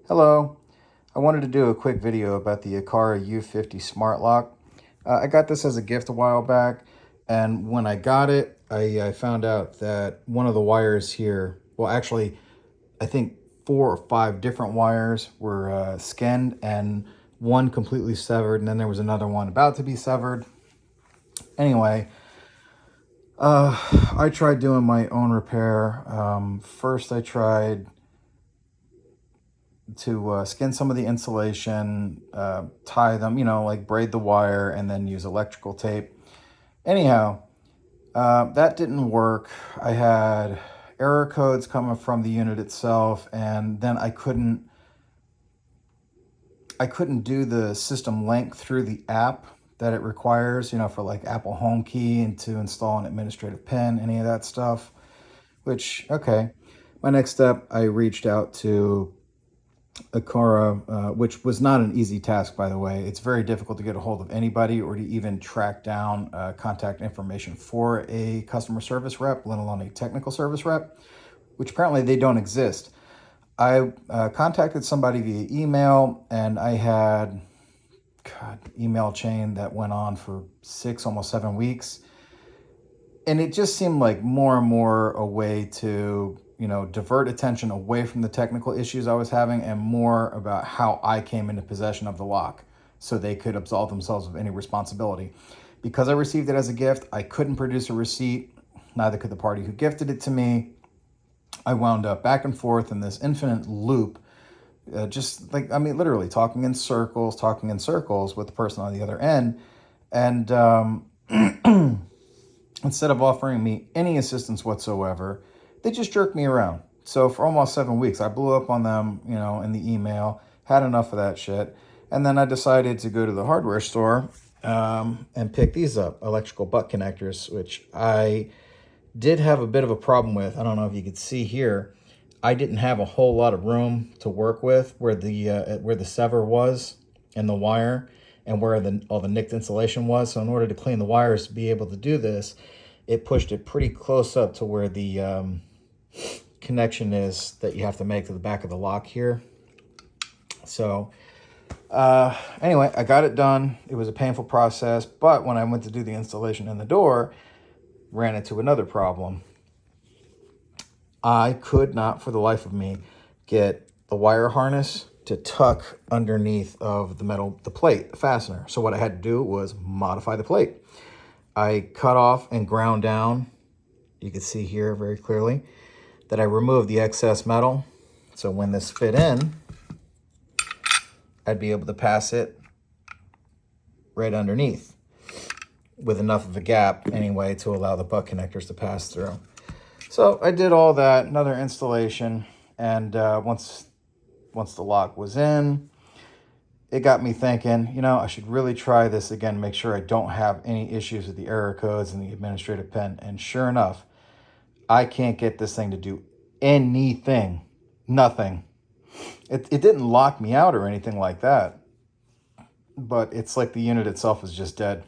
Hello, I wanted to do a quick video about the Aqara U50 Smart Lock. I got this as a gift a while back, and when I got it, I found out that one of the wires here, well actually, I think 4 or 5 different wires were skinned and one completely severed, and then there was another one about to be severed. Anyway, I tried doing my own repair. First I tried to skin some of the insulation, tie them, like braid the wire and then use electrical tape. Anyhow, that didn't work. I had error codes coming from the unit itself, and then I couldn't do the system link through the app that it requires, for like Apple Home Key and to install an administrative pin, any of that stuff, which, okay. My next step, I reached out to Aqara, which was not an easy task, by the way. It's very difficult to get a hold of anybody or to even track down contact information for a customer service rep, let alone a technical service rep, which apparently they don't exist. I contacted somebody via email, and I had email chain that went on for 6, almost 7 weeks. And it just seemed like more and more a way to divert attention away from the technical issues I was having and more about how I came into possession of the lock so they could absolve themselves of any responsibility. Because I received it as a gift, I couldn't produce a receipt. Neither could the party who gifted it to me. I wound up back and forth in this infinite loop, literally talking in circles with the person on the other end. And instead of offering me any assistance whatsoever, they just jerked me around. So for almost 7 weeks, I blew up on them, in the email, had enough of that shit. And then I decided to go to the hardware store and pick these up, electrical butt connectors, which I did have a bit of a problem with. I don't know if you could see here. I didn't have a whole lot of room to work with where the sever was and the wire and where all the nicked insulation was. So in order to clean the wires to be able to do this, it pushed it pretty close up to where the connection is that you have to make to the back of the lock here. So anyway, I got it done. It was a painful process, but when I went to do the installation in the door, ran into another problem. I could not, for the life of me, get the wire harness to tuck underneath of the plate, the fastener. So what I had to do was modify the plate. I cut off and ground down, you can see here very clearly, that I removed the excess metal. So when this fit in, I'd be able to pass it right underneath with enough of a gap anyway to allow the butt connectors to pass through. So I did all that, another installation, and once the lock was in, it got me thinking, I should really try this again, make sure I don't have any issues with the error codes and the administrative pen. And sure enough, I can't get this thing to do anything, nothing. It didn't lock me out or anything like that, but it's like the unit itself is just dead.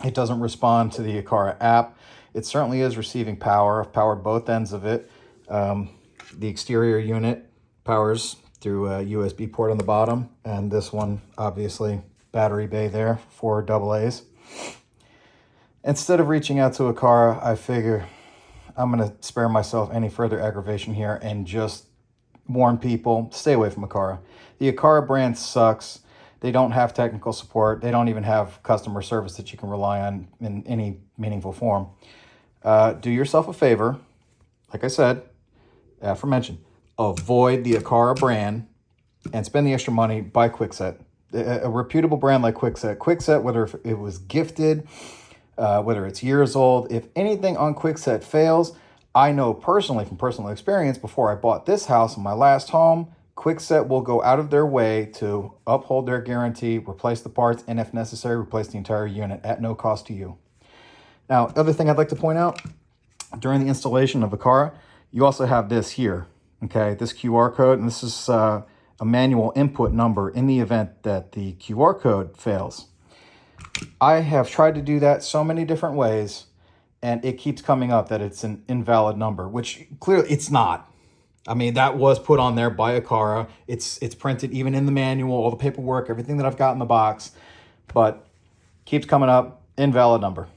It doesn't respond to the Aqara app. It certainly is receiving power. I've powered both ends of it. The exterior unit powers through a USB port on the bottom, and this one, obviously, battery bay there, 4 AA's. Instead of reaching out to Aqara, I figure I'm going to spare myself any further aggravation here and just warn people, stay away from Aqara. The Aqara brand sucks. They don't have technical support. They don't even have customer service that you can rely on in any meaningful form. Do yourself a favor. Like I said, aforementioned, avoid the Aqara brand and spend the extra money, buy Kwikset. A reputable brand like Kwikset. Kwikset, whether it was gifted, whether it's years old, if anything on Kwikset fails, I know personally from personal experience, before I bought this house in my last home, Kwikset will go out of their way to uphold their guarantee, replace the parts, and if necessary, replace the entire unit at no cost to you. Now, other thing I'd like to point out, during the installation of Aqara, you also have this here, okay? This QR code, and this is a manual input number in the event that the QR code fails. I have tried to do that so many different ways, and it keeps coming up that it's an invalid number, which clearly it's not. I mean, that was put on there by Aqara. It's printed even in the manual, all the paperwork, everything that I've got in the box, but keeps coming up, invalid number.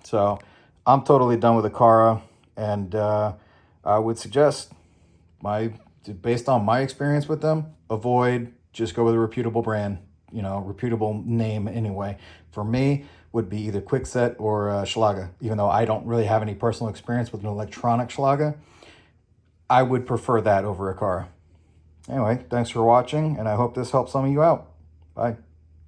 So I'm totally done with Aqara, and I would suggest, based on my experience with them, avoid, just go with a reputable brand, reputable name anyway. For me, would be either Kwikset or Schlager, even though I don't really have any personal experience with an electronic Schlager. I would prefer that over Aqara. Anyway, thanks for watching, and I hope this helps some of you out. Bye.